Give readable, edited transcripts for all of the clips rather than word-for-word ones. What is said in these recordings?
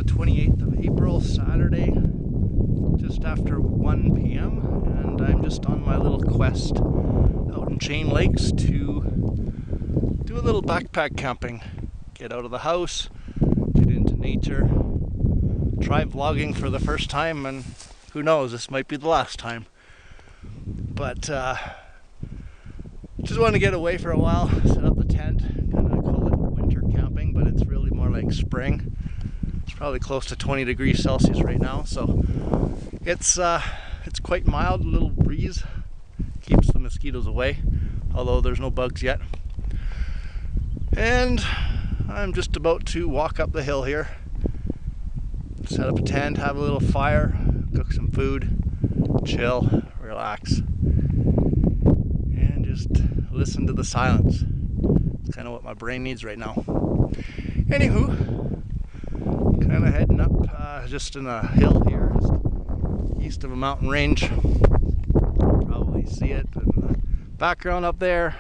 the 28th of April, Saturday, just after 1 p.m. and I'm just on my little quest out in Chain Lakes to do a little backpack camping. Get out of the house, get into nature, try vlogging for the first time, and who knows, this might be the last time. But just want to get away for a while, set up the tent, kind of call it winter camping, but it's really more like spring. It's probably close to 20 degrees Celsius right now, so it's quite mild, a little breeze, keeps the mosquitoes away, although there's no bugs yet. And I'm just about to walk up the hill here, set up a tent, have a little fire, cook some food, chill, relax, and just listen to the silence. It's kind of what my brain needs right now. Anywho, kind of heading up just in a hill here, just east of a mountain range. You'll probably see it in the background up there.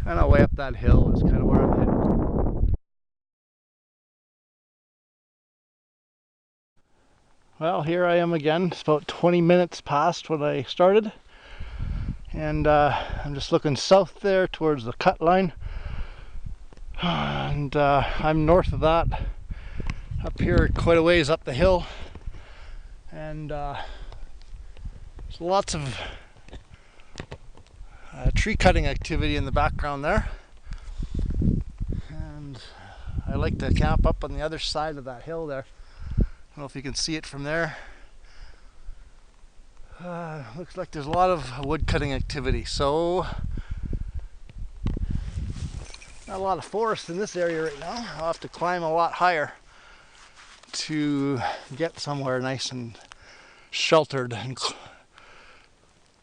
Kind of way up that hill is kind of where I'm heading. Well, here I am again. It's about 20 minutes past when I started, and I'm just looking south there towards the cut line, and I'm north of that, up here quite a ways up the hill, and there's lots of tree cutting activity in the background there, and I like to camp up on the other side of that hill there. I don't know if you can see it from there. Looks like there's a lot of wood cutting activity, so not a lot of forest in this area right now. I'll have to climb a lot higher to get somewhere nice and sheltered and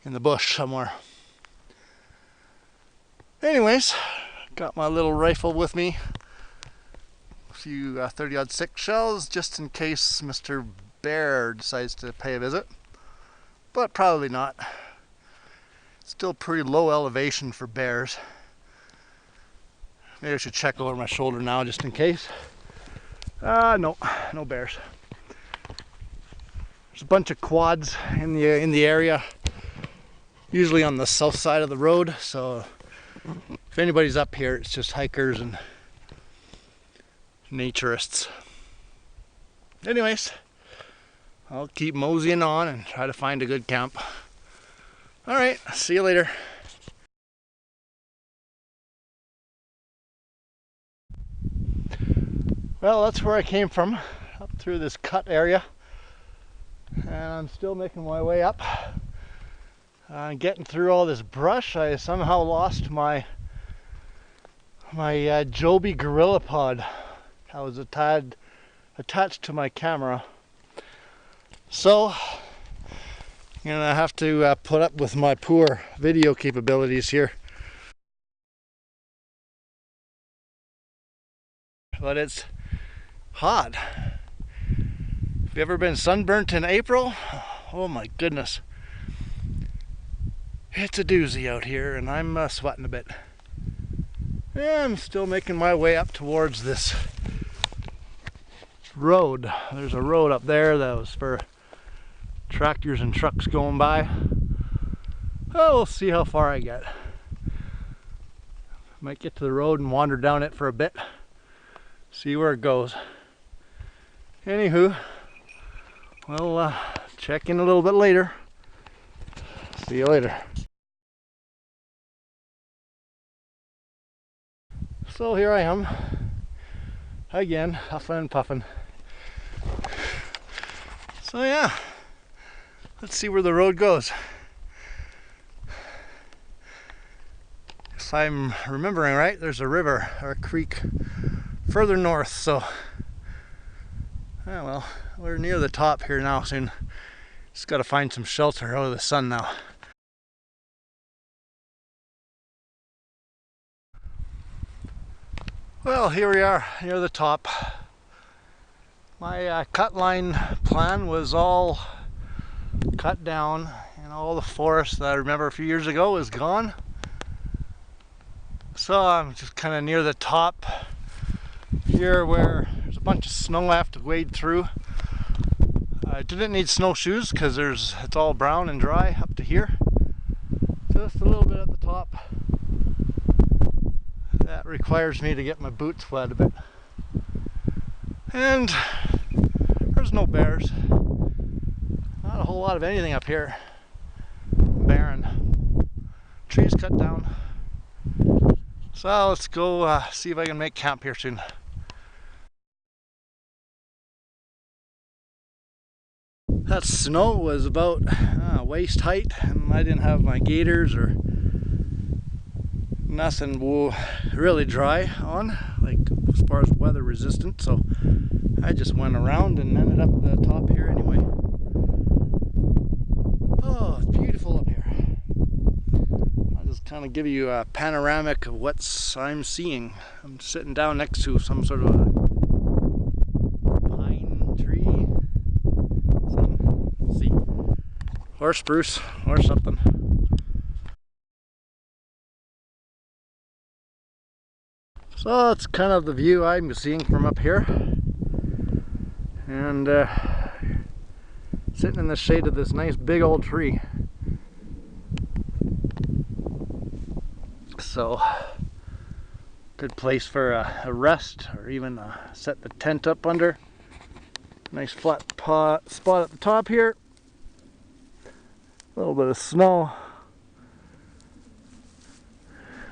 in the bush somewhere. Anyways, got my little rifle with me. A few 30-06 shells just in case Mr. Bear decides to pay a visit, but probably not. Still pretty low elevation for bears. Maybe I should check over my shoulder now just in case. No bears. There's a bunch of quads in the area, usually on the south side of the road, so if anybody's up here, it's just hikers and naturists. Anyways, I'll keep moseying on and try to find a good camp. Alright, see you later. Well, that's where I came from, up through this cut area, and I'm still making my way up. Getting through all this brush, I somehow lost my Joby GorillaPod. I was attached to my camera, so I'm gonna have to put up with my poor video capabilities here. But it's hot. Have you ever been sunburnt in April? Oh my goodness. It's a doozy out here, and I'm sweating a bit. Yeah, I'm still making my way up towards this road. There's a road up there that was for tractors and trucks going by. Oh, we'll see how far I get. Might get to the road and wander down it for a bit. See where it goes. Anywho, we'll check in a little bit later. See you later. So here I am, again, huffing and puffing. So yeah, let's see where the road goes. If I'm remembering right, there's a river or a creek further north, so well, we're near the top here now soon. Just got to find some shelter out of the sun now. Well, here we are near the top. My cut line plan was all cut down, and all the forest that I remember a few years ago is gone. So I'm just kind of near the top here where there's a bunch of snow I have to wade through. I didn't need snowshoes because it's all brown and dry up to here. Just a little bit at the top. That requires me to get my boots wet a bit. And there's no bears. Not a whole lot of anything up here. Barren. Trees cut down. So let's go see if I can make camp here soon. That snow was about waist height, and I didn't have my gaiters or nothing really dry on, like as far as weather resistant, so I just went around and ended up at the top here anyway. Oh, it's beautiful up here. I'll just kind of give you a panoramic of what I'm seeing. I'm sitting down next to some sort of a pine tree, let's see, or spruce or something. So that's kind of the view I'm seeing from up here, and sitting in the shade of this nice big old tree. So good place for a rest, or even set the tent up under. Nice flat spot at the top here. A little bit of snow.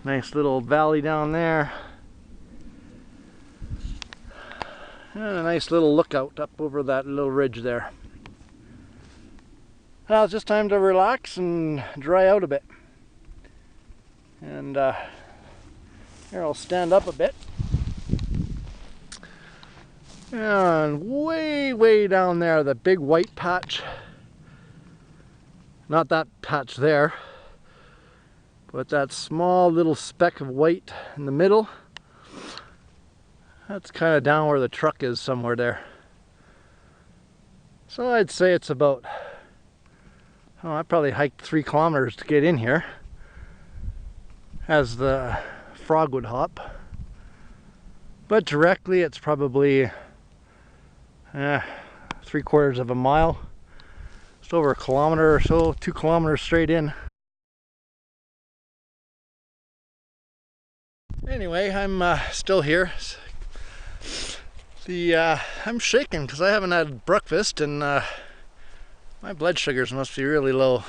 Nice little valley down there. And a nice little lookout up over that little ridge there. Now it's just time to relax and dry out a bit. And here I'll stand up a bit. And way down there, the big white patch. Not that patch there, but that small little speck of white in the middle. That's kind of down where the truck is, somewhere there. So I'd say it's about, oh, I probably hiked 3 kilometers to get in here, as the frog would hop. But directly it's probably 3/4 of a mile. Just over a kilometer or so, 2 kilometers straight in. Anyway, I'm still here. I'm shaking because I haven't had breakfast, and my blood sugars must be really low.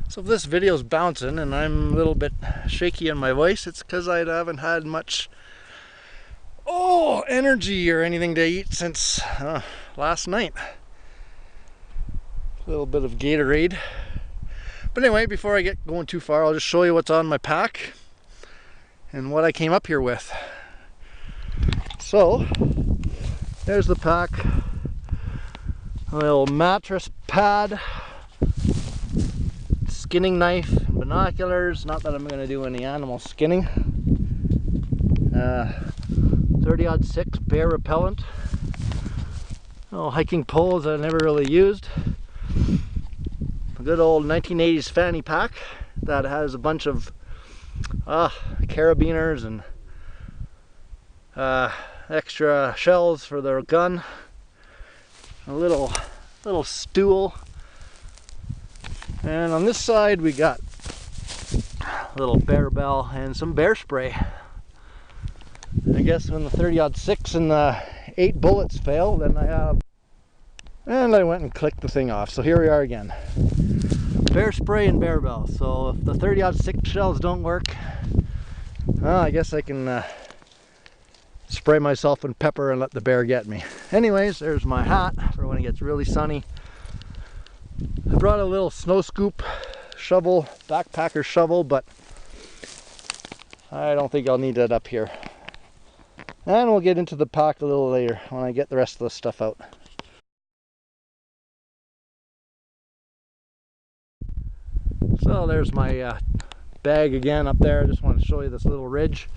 So if this video's bouncing and I'm a little bit shaky in my voice, it's because I haven't had much energy or anything to eat since last night. A little bit of Gatorade. But anyway, before I get going too far, I'll just show you what's on my pack and what I came up here with. So there's the pack. A little mattress pad, skinning knife, binoculars. Not that I'm going to do any animal skinning. 30-06 bear repellent. Oh, hiking poles that I never really used. A good old 1980s fanny pack that has a bunch of carabiners and extra shells for their gun. A little stool. And on this side we got a little bear bell and some bear spray. I guess when the 30-06 and the 8 bullets fail, then I have... And I went and clicked the thing off. So here we are again. Bear spray and bear bell. So if the 30-06 shells don't work, I guess I can spray myself in pepper and let the bear get me. Anyways, there's my hat for when it gets really sunny. I brought a little snow scoop shovel, backpacker shovel, but I don't think I'll need that up here. And we'll get into the pack a little later when I get the rest of the stuff out. So there's my bag again up there. I just want to show you this little ridge.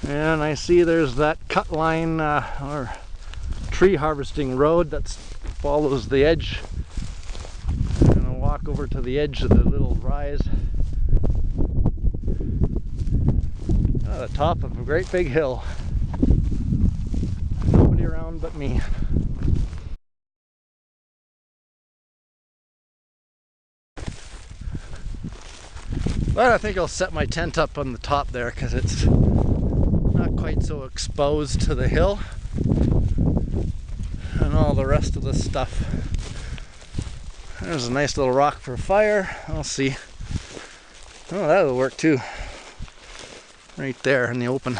And I see there's that cut line or tree harvesting road that follows the edge. I'm going to walk over to the edge of the little rise. At the top of a great big hill. nobody around but me. But I think I'll set my tent up on the top there because it's not quite so exposed to the hill and all the rest of the stuff. There's a nice little rock for a fire. I'll see. Oh, that'll work too. Right there in the open.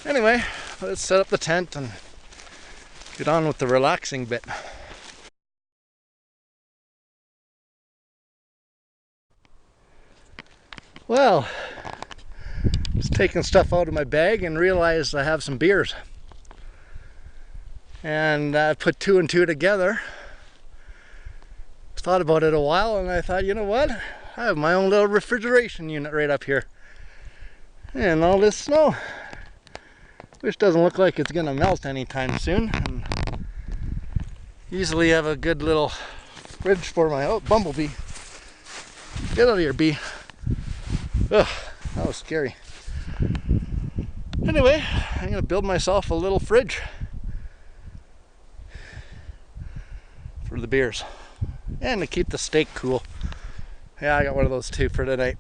Anyway, let's set up the tent and get on with the relaxing bit. Well, just taking stuff out of my bag and realized I have some beers. And I put two and two together. Thought about it a while and I thought, you know what? I have my own little refrigeration unit right up here. And all this snow, which doesn't look like it's gonna melt anytime soon. And easily have a good little fridge for my, oh, bumblebee. Get out of here, bee. Ugh, that was scary. Anyway, I'm gonna build myself a little fridge for the beers and to keep the steak cool. Yeah, I got one of those too for tonight.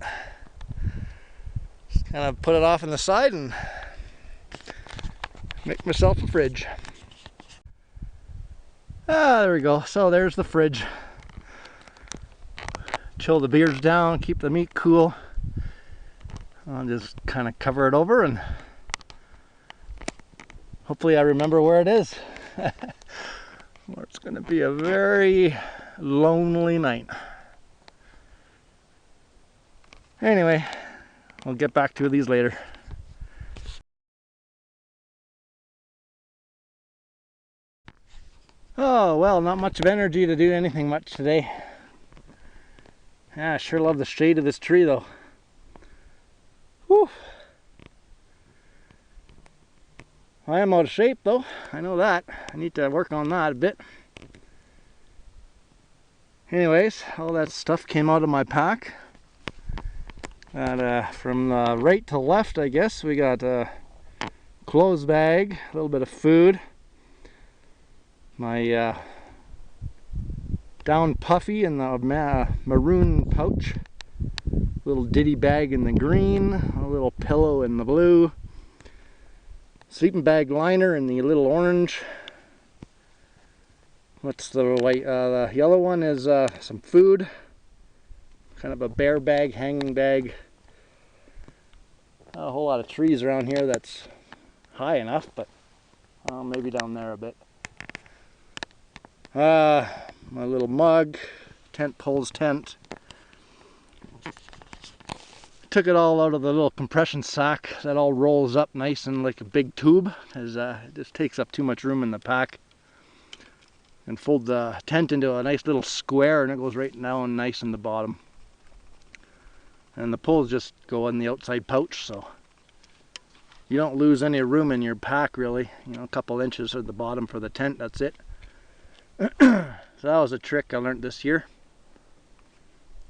Just kind of put it off on the side and make myself a fridge. Ah, there we go. So there's the fridge. Chill the beers down, keep the meat cool. I'll just kind of cover it over and hopefully I remember where it is. Or it's going to be a very lonely night. Anyway, I'll get back to these later. Oh, well, not much of energy to do anything much today. Yeah, I sure love the shade of this tree though. Whew. I am out of shape though, I know that. I need to work on that a bit. Anyways, all that stuff came out of my pack. From right to left, I guess, we got a clothes bag, a little bit of food, my down puffy in the maroon pouch, little ditty bag in the green, a little pillow in the blue, sleeping bag liner in the little orange. What's the white? The yellow one is some food, kind of a bear bag, hanging bag. A whole lot of trees around here that's high enough, but maybe down there a bit. My little mug, tent poles tent. Took it all out of the little compression sack that all rolls up nice and like a big tube, as it just takes up too much room in the pack. And fold the tent into a nice little square and it goes right down nice in the bottom. And the poles just go in the outside pouch, so you don't lose any room in your pack really. You know, a couple inches at the bottom for the tent, that's it. So that was a trick I learned this year.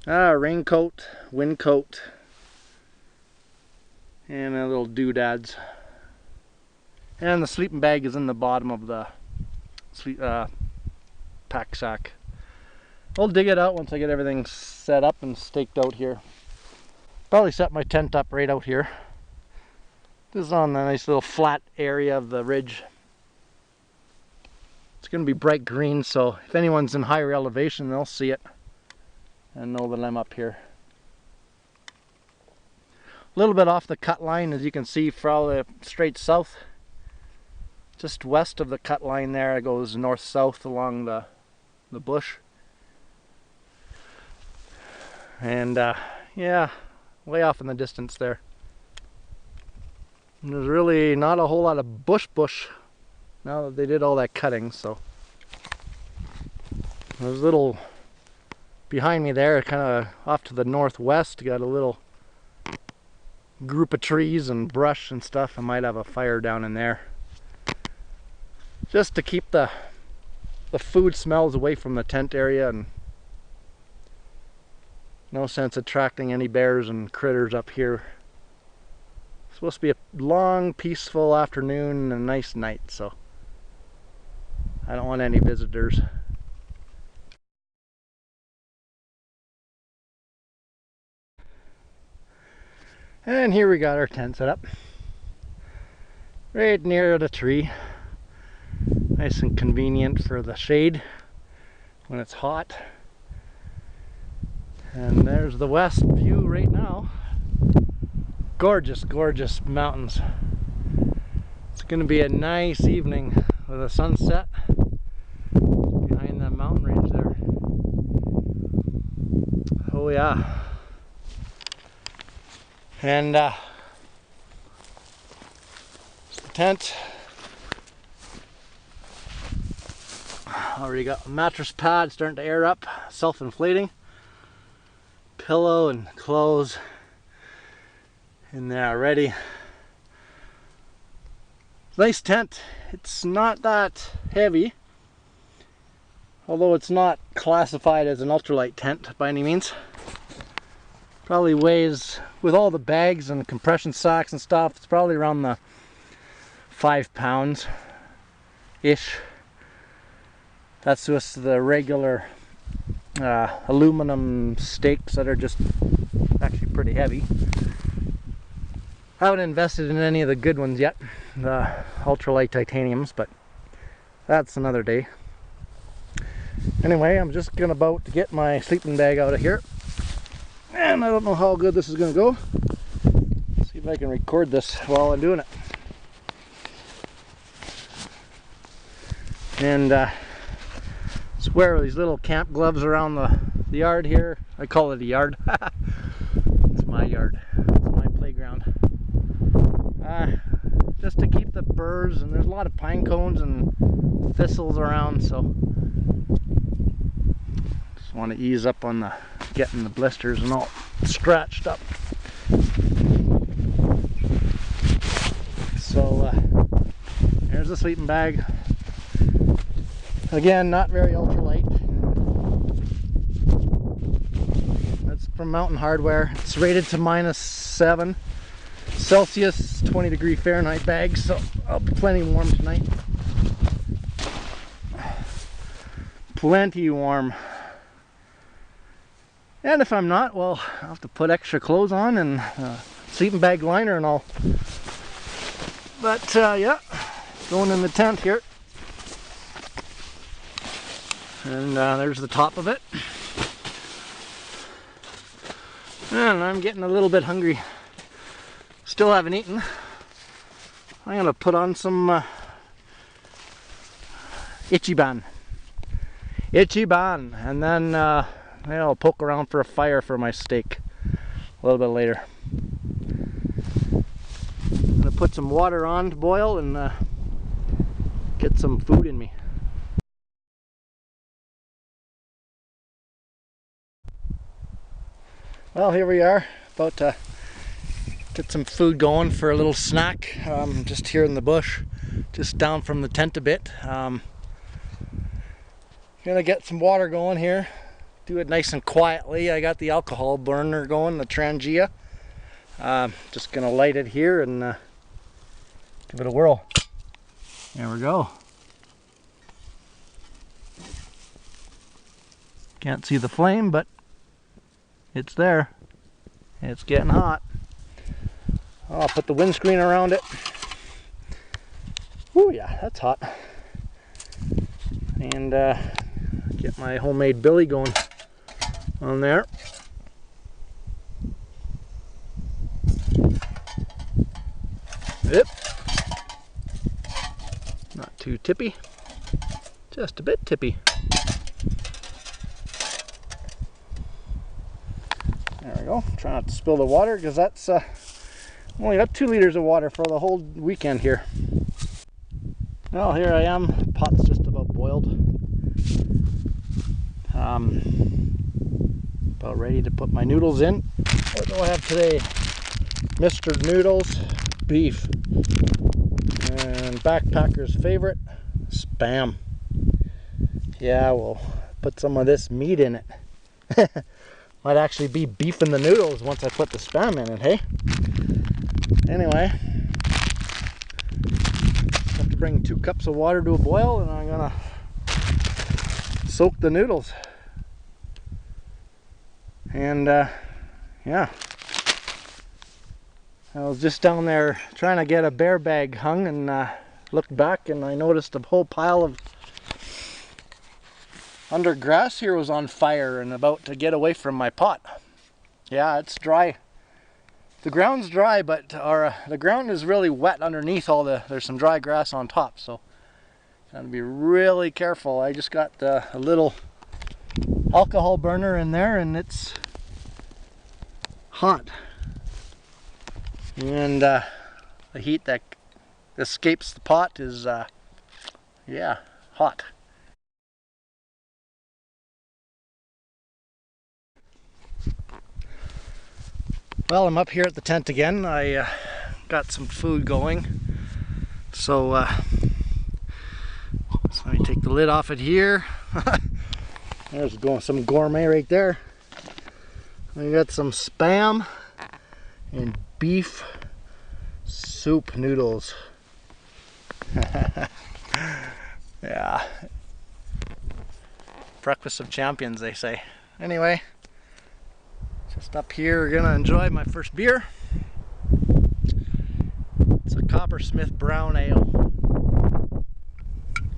Raincoat, wind coat, and a little doodads. And the sleeping bag is in the bottom of the pack sack. I'll dig it out once I get everything set up and staked out here. Probably set my tent up right out here. This is on a nice little flat area of the ridge. It's going to be bright green, so if anyone's in higher elevation, they'll see it and know that I'm up here. A little bit off the cut line, as you can see, probably straight south. Just west of the cut line there, it goes north-south along the bush. And yeah, way off in the distance there. And there's really not a whole lot of bush now that they did all that cutting, so there's a little behind me there, kind of off to the northwest, got a little group of trees and brush and stuff. I might have a fire down in there just to keep the food smells away from the tent area, and no sense attracting any bears and critters up here It's supposed to be a long, peaceful afternoon and a nice night, so I don't want any visitors. And here we got our tent set up. Right near the tree. Nice and convenient for the shade when it's hot. And there's the west view right now. Gorgeous, gorgeous mountains. It's going to be a nice evening with a sunset behind that mountain range there. Oh yeah. And the tent. Already got a mattress pad starting to air up, self-inflating. Pillow and clothes in there already. Nice tent. It's not that heavy, although it's not classified as an ultralight tent by any means. Probably weighs, with all the bags and the compression socks and stuff, it's probably around the 5 pounds ish. That's just the regular aluminum stakes that are just actually pretty heavy. I haven't invested in any of the good ones yet, the ultralight titaniums, but that's another day. Anyway, I'm just about to get my sleeping bag out of here, and I don't know how good this is going to go. Let's see if I can record this while I'm doing it. And just wear these little camp gloves around the yard here. I call it a yard. It's my yard. It's my playground. Just to keep the burrs, and there's a lot of pine cones and thistles around, so just want to ease up on the getting the blisters and all scratched up. So there's the sleeping bag. Again, not very ultralight. That's from Mountain Hardware. It's rated to -7 Celsius, 20° Fahrenheit bag, so I'll be plenty warm tonight. Plenty warm. And if I'm not, well, I'll have to put extra clothes on and sleeping bag liner and all. But yeah, going in the tent here. And there's the top of it. And I'm getting a little bit hungry. Still haven't eaten. I'm gonna put on some Ichiban, and then I'll poke around for a fire for my steak a little bit later. I'm gonna put some water on to boil and get some food in me. Well, here we are, about to get some food going for a little snack. Just here in the bush, just down from the tent a bit. Gonna get some water going here. Do it nice and quietly. I got the alcohol burner going, the Trangia. Just gonna light it here and give it a whirl. There we go. Can't see the flame, but it's there. It's getting hot. I'll put the windscreen around it. Oh yeah, that's hot. And get my homemade billy going on there. Yep. Not too tippy. Just a bit tippy. There we go. Try not to spill the water because that's only got 2 liters of water for the whole weekend here. Well, here I am. Pot's just about boiled. About ready to put my noodles in. What do I have today? Mr. Noodles, beef, and Backpacker's favorite, Spam. Yeah, we'll put some of this meat in it. Might actually be beef in the noodles once I put the Spam in it, hey? Anyway, have to bring 2 cups of water to a boil, and I'm gonna soak the noodles. And yeah, I was just down there trying to get a bear bag hung, and looked back and I noticed a whole pile of undergrass here was on fire and about to get away from my pot. Yeah, it's dry. The ground's dry, but the ground is really wet underneath there's some dry grass on top, so gotta be really careful. I just got a little alcohol burner in there and it's hot. And the heat that escapes the pot is, yeah, hot. Well, I'm up here at the tent again. I got some food going. So let me take the lid off it here. There's some gourmet right there. We got some Spam and beef soup noodles. Yeah. Breakfast of champions, they say. Anyway. Just up here, we're gonna enjoy my first beer. It's a Coppersmith Brown Ale.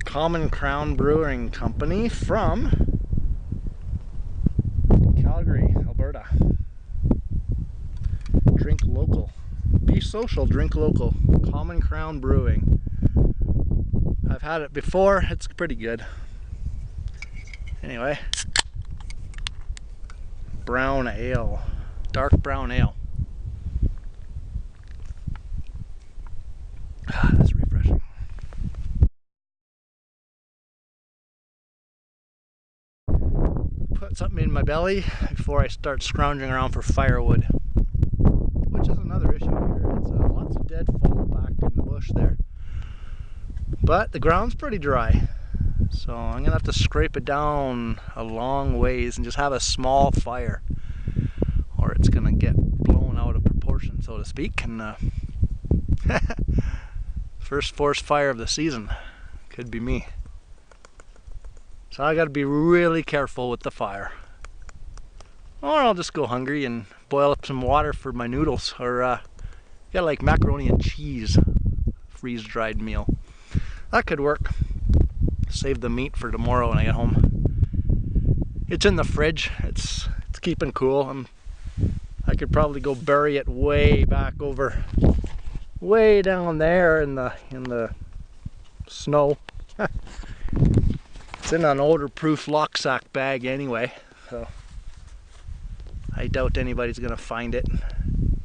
Common Crown Brewing Company from Calgary, Alberta. Drink local. Be social, drink local. Common Crown Brewing. I've had it before, it's pretty good. Anyway. Brown ale, dark brown ale. That's refreshing. Put something in my belly before I start scrounging around for firewood, which is another issue here. It's lots of deadfall back in the bush there, but the ground's pretty dry. So I'm gonna have to scrape it down a long ways and just have a small fire, or it's gonna get blown out of proportion, so to speak. And first forest fire of the season could be me. So I gotta be really careful with the fire, or I'll just go hungry and boil up some water for my noodles, or get like macaroni and cheese freeze-dried meal. That could work. Save the meat for tomorrow when I get home. It's in the fridge. It's keeping cool. I could probably go bury it way back over, way down there in the snow. It's in an odor-proof lock sack bag anyway, so I doubt anybody's gonna find it.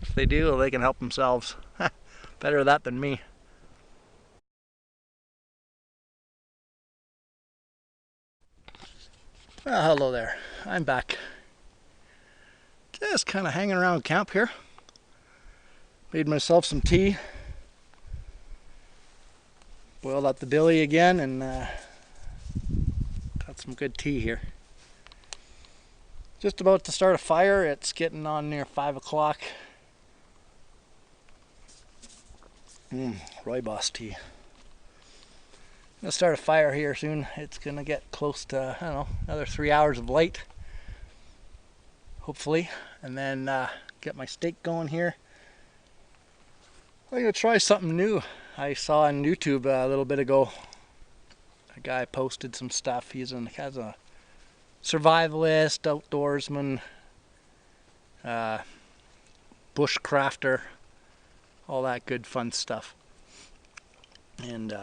If they do, well, they can help themselves. Better that than me. Well, hello there. I'm back. Just kind of hanging around camp here. Made myself some tea. Boiled up the billy again and got some good tea here. Just about to start a fire. It's getting on near 5 o'clock. Rooibos tea. Gonna start a fire here soon. It's gonna get close to, I don't know, another 3 hours of light, hopefully, and then get my steak going here. I'm gonna try something new. I saw on YouTube a little bit ago, a guy posted some stuff. He has a survivalist, outdoorsman, bushcrafter, all that good fun stuff. And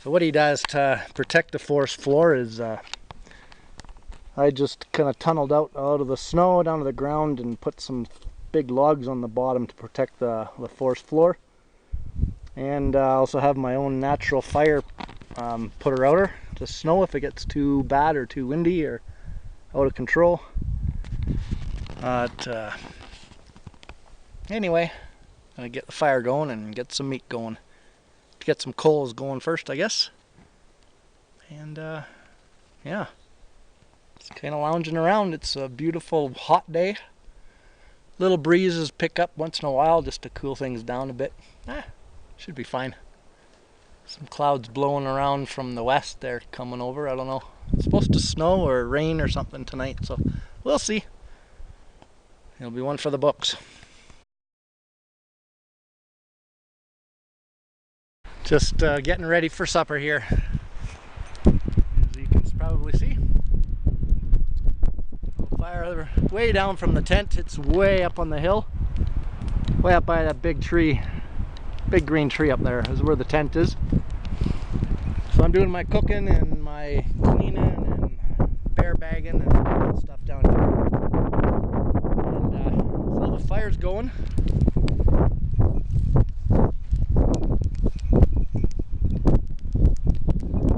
so what he does to protect the forest floor is I just kind of tunneled out of the snow down to the ground and put some big logs on the bottom to protect the forest floor. And I also have my own natural fire putter-outer to snow if it gets too bad or too windy or out of control. Anyway, I'm gonna get the fire going and get some meat going. Get some coals going first, I guess. And yeah, just kind of lounging around. It's a beautiful hot day. Little breezes pick up once in a while just to cool things down a bit. Should be fine. Some clouds blowing around from the west there coming over. I don't know. It's supposed to snow or rain or something tonight, so we'll see. It'll be one for the books. Just getting ready for supper here. As you can probably see. Little fire way down from the tent. It's way up on the hill. Way up by that big tree. Big green tree up there is where the tent is. So I'm doing my cooking and my cleaning and bear bagging and all that stuff down here. And so the fire's going.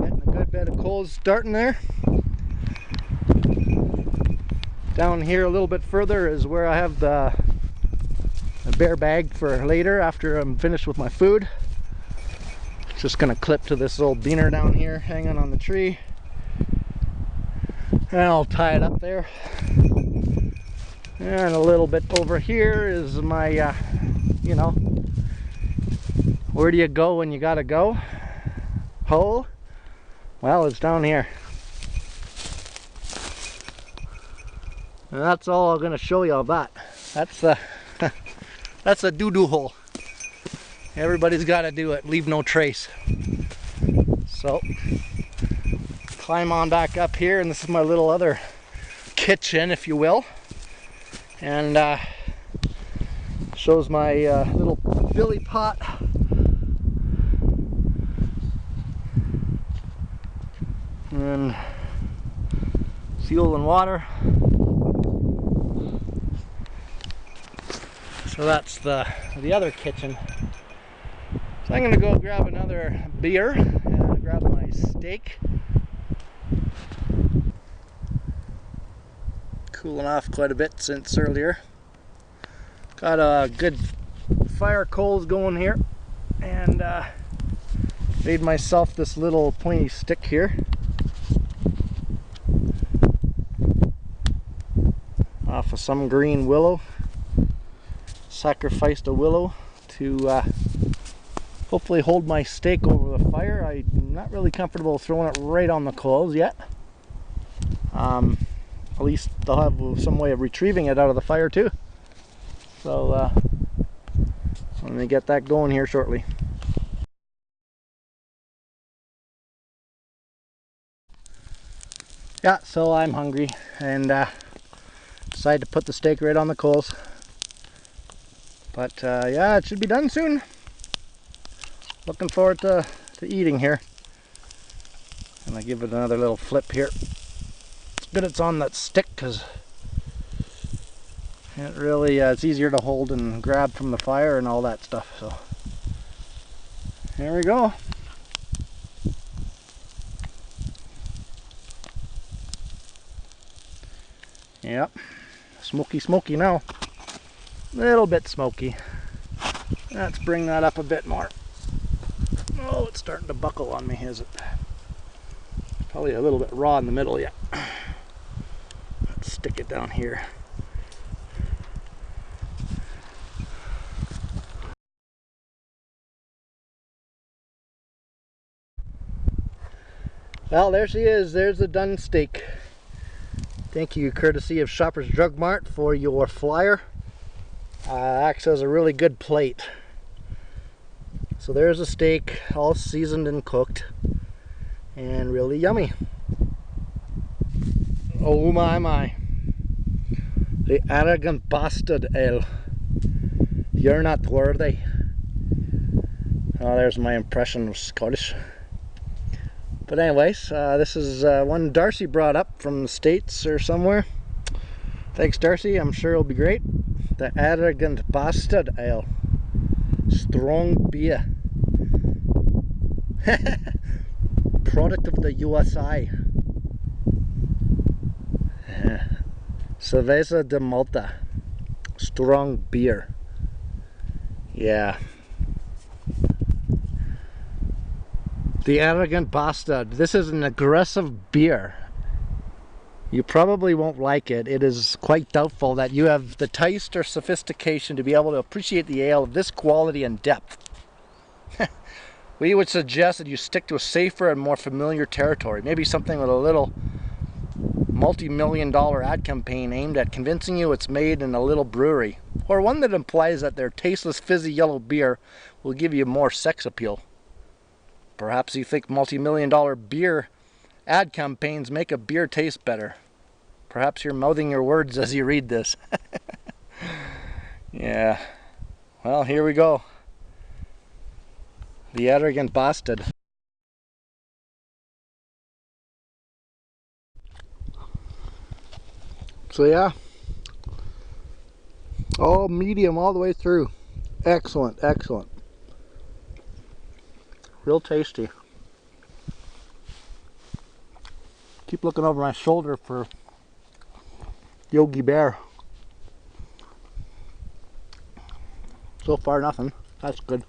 Getting a good bit of coals starting there. Down here a little bit further is where I have the bear bag for later after I'm finished with my food. Just gonna clip to this old beaner down here hanging on the tree, and I'll tie it up there. And a little bit over here is my you know, where do you go when you gotta go hole? Well, it's down here. And that's all I'm gonna show you of that. That's the that's a doo-doo hole. Everybody's got to do it. Leave no trace. So, climb on back up here, and this is my little other kitchen, if you will. And shows my little billy pot. And fuel and water. So that's the other kitchen. So I'm gonna go grab another beer and grab my steak. Cooling off quite a bit since earlier. Got a good fire coals going here, and made myself this little pointy stick here. Off of some green willow. Sacrificed a willow to hopefully hold my steak over the fire. I'm not really comfortable throwing it right on the coals yet. At least they'll have some way of retrieving it out of the fire too. So let me get that going here shortly. Yeah, so I'm hungry and decided to put the steak right on the coals. But yeah, it should be done soon. Looking forward to eating here. And I give it another little flip here. It's good it's on that stick, because it really it's easier to hold and grab from the fire and all that stuff. So here we go. Yep, smoky now. Little bit smoky. Let's bring that up a bit more. Oh, it's starting to buckle on me, is it? Probably a little bit raw in the middle yet. Let's stick it down here. Well, there she is. There's the done steak. Thank you, courtesy of Shoppers Drug Mart, for your flyer. Acts as a really good plate. So there's a steak, all seasoned and cooked, and really yummy. Oh my. The arrogant bastard, Ale. You're not worthy. Oh, there's my impression of Scottish. But anyways, this is one Darcy brought up from the States or somewhere. Thanks, Darcy. I'm sure it'll be great. The Arrogant Bastard Ale. Strong beer. Product of the USA. Cerveza de Malta. Strong beer. Yeah. The Arrogant Bastard. This is an aggressive beer. You probably won't like it. It is quite doubtful that you have the taste or sophistication to be able to appreciate the ale of this quality and depth. We would suggest that you stick to a safer and more familiar territory. Maybe something with a little multi-million-dollar ad campaign aimed at convincing you it's made in a little brewery. Or one that implies that their tasteless fizzy yellow beer will give you more sex appeal. Perhaps you think multi-million-dollar beer ad campaigns make a beer taste better. Perhaps you're mouthing your words as you read this. Yeah. Well, here we go. The arrogant bastard. So yeah. All medium all the way through. Excellent, excellent. Real tasty. Keep looking over my shoulder for Yogi Bear. So far nothing. That's good.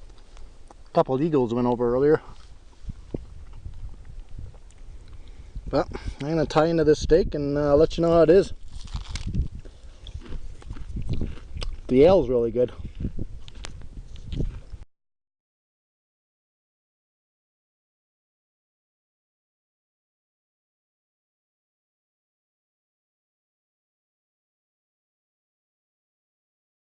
A couple of eagles went over earlier. But I'm going to tie into this steak and let you know how it is. The ale's really good.